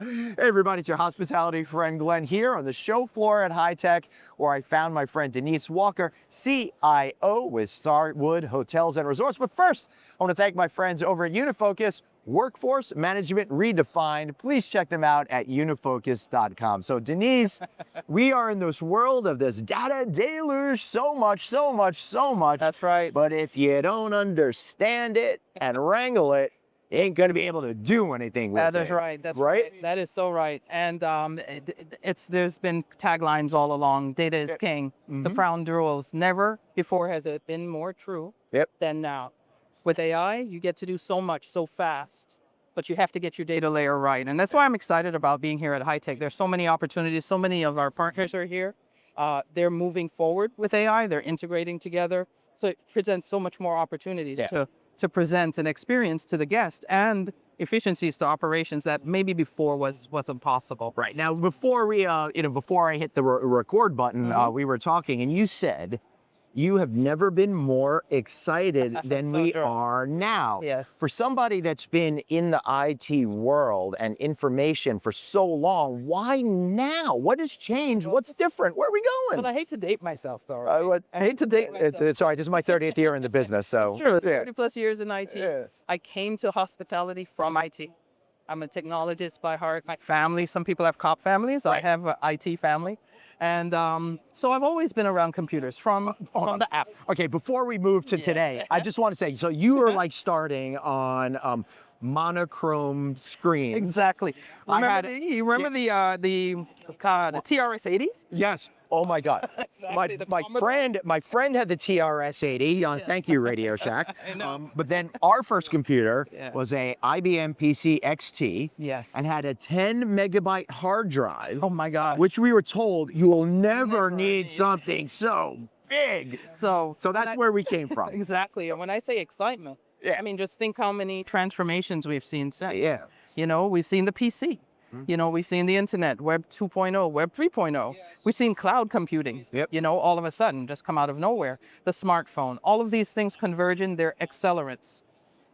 Hey everybody, it's your hospitality friend Glenn here on the show floor at HITEC, where I found my friend Denise Walker, CIO with Starwood Hotels and Resorts. But first, I want to thank my friends over at Unifocus, Workforce Management Redefined. Please check them out at unifocus.com. So Denise, we are in this world of this data deluge, so much. That's right. But if you don't understand it and wrangle it, you ain't going to be able to do anything with it. That is right. That's right. That is so right. And there's been taglines all along. Data is king. The crown jewels. Never before has it been more true than now. With AI, you get to do so much so fast, but you have to get your data layer right. And that's why I'm excited about being here at HITEC. There's so many opportunities. So many of our partners are here. They're moving forward with AI. They're integrating together. So it presents so much more opportunities to present an experience to the guest and efficiencies to operations that maybe before wasn't possible. Right. Now, before we, before I hit the record button, we were talking and you said you have never been more excited than we are now. Yes. For somebody that's been in the IT world and information for so long, why now? What has changed? What's different? Where are we going? But I hate to date myself, though. Right? I hate to date myself. It's all right. This is my 30th year in the business, so. It's true. 30 plus years in IT. I came to hospitality from IT. I'm a technologist by heart. My family, some people have cop families. I have an IT family. And so I've always been around computers from the app. Okay, before we move to today, I just want to say, so you were like starting on monochrome screens. Exactly. You remember the TRS-80s? Yes. Oh my God. Exactly. My friend had the TRS-80. Thank you, Radio Shack. But then our first computer was a IBM PC XT. Yes. And had a 10 megabyte hard drive. Oh my God. Which we were told you will never need something so big. So that's where we came from. Exactly. And when I say excitement, I mean, just think how many transformations we've seen since. Yeah. You know, we've seen the PC. You know, we've seen the internet, Web 2.0, Web 3.0. We've seen cloud computing, you know, all of a sudden, just come out of nowhere. The smartphone, all of these things converging, they're accelerants.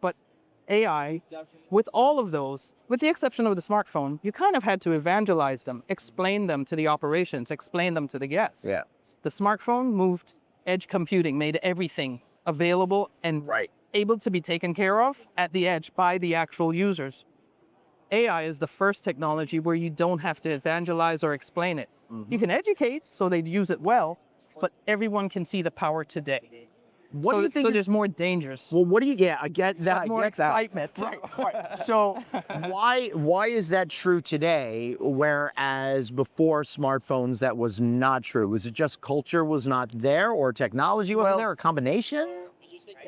But AI, with all of those, with the exception of the smartphone, you kind of had to evangelize them, explain them to the operations, explain them to the guests. Yeah. The smartphone moved edge computing, made everything available and able to be taken care of at the edge by the actual users. AI is the first technology where you don't have to evangelize or explain it. You can educate so they'd use it well, but everyone can see the power today. What do you think? So there's more dangers. Well, what do you? I get that. More excitement. Right. So why is that true today, whereas before smartphones that was not true? Was it just culture was not there, or technology wasn't there, a combination?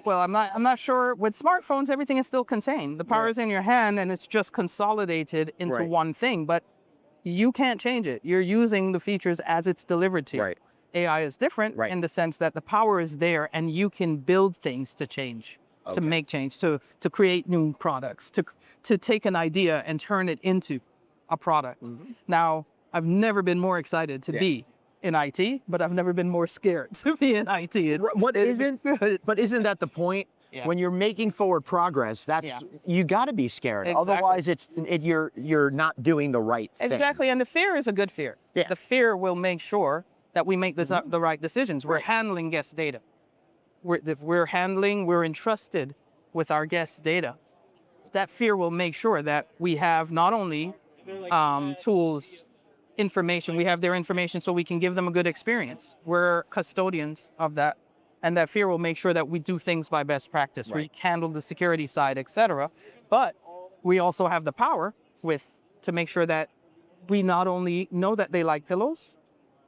Well, I'm not sure. With smartphones, everything is still contained. The power is in your hand, and it's just consolidated into one thing. But you can't change it. You're using the features as it's delivered to you. Right. AI is different in the sense that the power is there, and you can build things to change, to make change, to create new products, to take an idea and turn it into a product. Now, I've never been more excited to be in IT, but I've never been more scared to be in IT. But isn't that the point? When you're making forward progress, you got to be scared. Exactly. Otherwise, you're not doing the right thing. Exactly, and the fear is a good fear. The fear will make sure that we make the right decisions. We're handling guest data. We're entrusted with our guest data. That fear will make sure that we have not only tools, information, we have their information so we can give them a good experience. We're custodians of that. And that fear will make sure that we do things by best practice. We handle the security side, etc. But we also have the power to make sure that we not only know that they like pillows,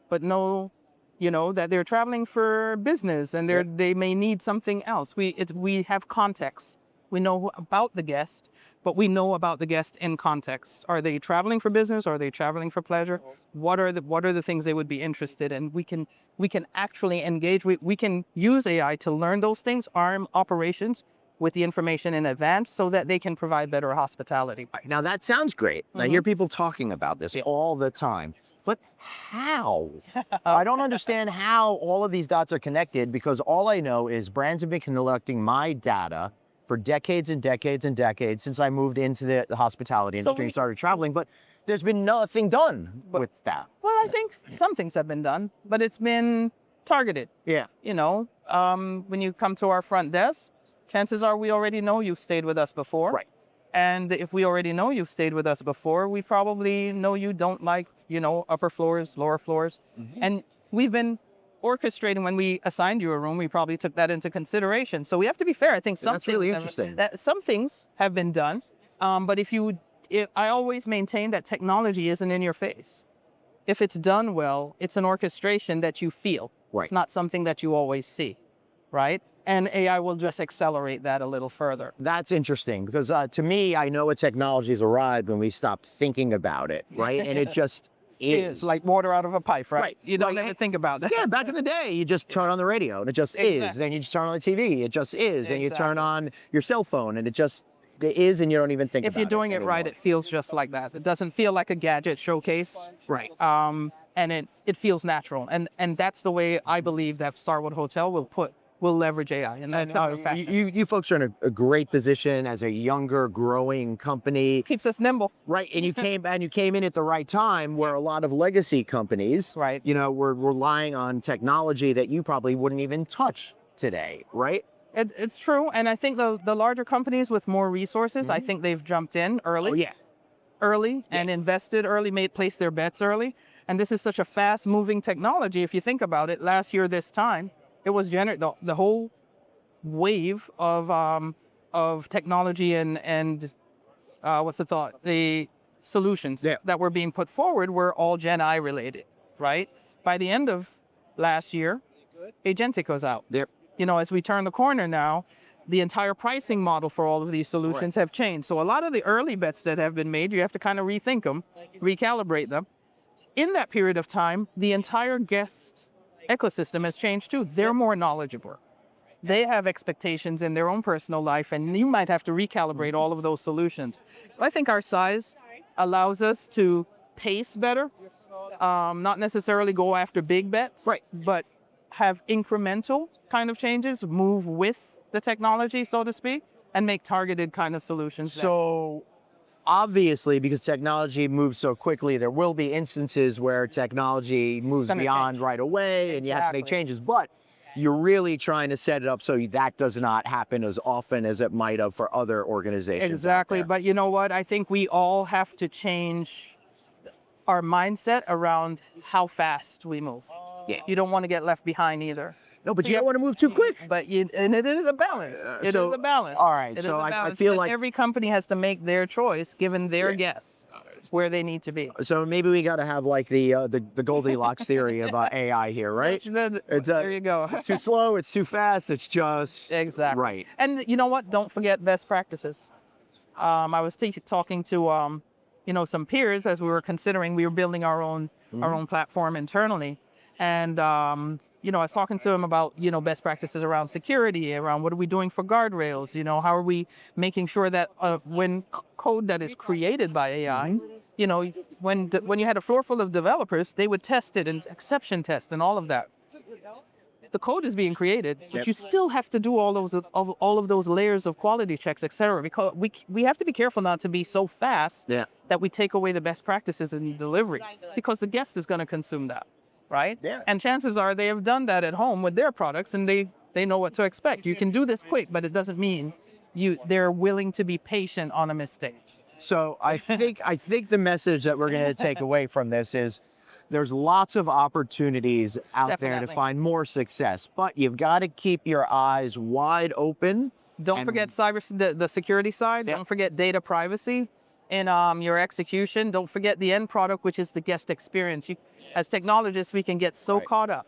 but know, that they're traveling for business and they may need something else. We have context. We know about the guest, but we know about the guest in context. Are they traveling for business? Are they traveling for pleasure? What are the things they would be interested in? We can actually engage. We can use AI to learn those things, arm operations with the information in advance so that they can provide better hospitality. Now that sounds great. I hear people talking about this all the time. But how? I don't understand how all of these dots are connected, because all I know is brands have been collecting my data for decades and decades and decades since I moved into the hospitality industry and started traveling. But there's been nothing done with that. Well, I think some things have been done, but it's been targeted. Yeah. You know, when you come to our front desk, chances are we already know you've stayed with us before. Right. And if we already know you've stayed with us before, we probably know you don't like, you know, upper floors, lower floors. And we've been orchestrating when we assigned you a room, we probably took that into consideration. So we have to be fair. I think some That's things really have- interesting. that some things have been done. But I always maintain that technology isn't in your face. If it's done well, it's an orchestration that you feel. Right. It's not something that you always see, right? And AI will just accelerate that a little further. That's interesting because to me, I know a technology's arrived when we stopped thinking about it, right? And it just is. It's like water out of a pipe, right? Right. You don't Like, ever think about that. Yeah, back in the day, you just turn on the radio and it just is. Exactly. Then you just turn on the TV, it just is. Then you turn Exactly. on your cell phone and it just it is, and you don't even think If about you're doing it anymore. right, it feels just like that. It doesn't feel like a gadget showcase. Right. And it feels natural. And that's the way I believe that Starwood Hotel will leverage AI in that And similar fashion. you folks are in a great position as a younger, growing company. Keeps us nimble. Right, and you came in at the right time where a lot of legacy companies, Right. you know, were relying on technology that you probably wouldn't even touch today, right? It's true. And I think the larger companies with more resources, I think they've jumped in early. Oh yeah, Early and invested early, placed their bets early. And this is such a fast moving technology. If you think about it, last year, this time, it was the whole wave of technology and what's the thought? The solutions that were being put forward were all Gen I related, right? By the end of last year, Agentic was out. Yep. You know, as we turn the corner now, the entire pricing model for all of these solutions have changed. So a lot of the early bets that have been made, you have to kind of rethink them, recalibrate them. In that period of time, the entire guest ecosystem has changed too. They're more knowledgeable. They have expectations in their own personal life, and you might have to recalibrate all of those solutions. So I think our size allows us to pace better, not necessarily go after big bets, Right. but have incremental kind of changes, move with the technology, so to speak, and make targeted kind of solutions. So obviously, because technology moves so quickly, there will be instances where technology moves gonna beyond change. right away and you have to make Exactly. changes. But you're really trying to set it up so that does not happen as often as it might have for other organizations. out Exactly. there. But you know what? I think we all have to change our mindset around how fast we move. Yeah. You don't want to get left behind either. No, but you don't want to move too quick. But and it is a balance. It is so- a balance. all right, It is so a I balance, feel but like- every company has to make their choice given their guests where they need to be. So maybe we got to have like the Goldilocks theory of AI here, right? It's, There you go. too slow, it's too fast, it's just Exactly. right. And you know what? Don't forget best practices. I was talking to some peers as we were building our own platform internally, and I was talking to them about best practices around security, around what are we doing for guardrails. How are we making sure that when code that is created by AI, when you had a floor full of developers, they would test it and exception test and all of that. The code is being created, but you still have to do all of those layers of quality checks, etc. Because we have to be careful not to be so fast that we take away the best practices in delivery, because the guest is going to consume that, right? Yeah. And chances are they have done that at home with their products, and they know what to expect. You can do this quick, but it doesn't mean they're willing to be patient on a mistake. So I think the message that we're going to take away from this is there's lots of opportunities out there to Definitely. find more success, but you've got to keep your eyes wide open. Don't And- forget the security side. Yeah. Don't forget data privacy in your execution. Don't forget the end product, which is the guest experience. As technologists, we can get so caught up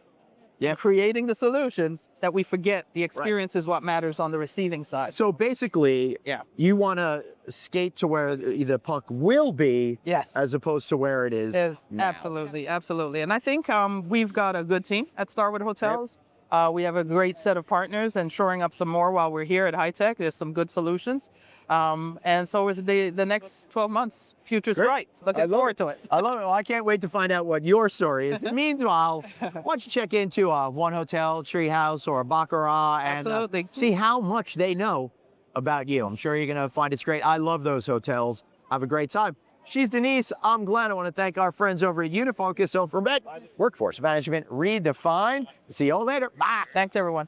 in creating the solutions that we forget the experience is what matters on the receiving side. So basically, Yeah. you want to skate to where the puck will be, Yes. as opposed to where it is. now. Absolutely. And I think we've got a good team at Starwood Hotels. We have a great set of partners, and shoring up some more while we're here at HITEC. There's some good solutions. And so is the next 12 months. Future's Great. bright. I Looking love forward to it. I love it. Well, I can't wait to find out what your story is. Meanwhile, why don't you check into One Hotel, Treehouse, or Baccarat and Absolutely. see how much they know about you. I'm sure you're going to find it's great. I love those hotels. Have a great time. She's Denise. I'm Glenn. I want to thank our friends over at Unifocus. So for Workforce Management Redefined. See you all later. Bye. Thanks, everyone.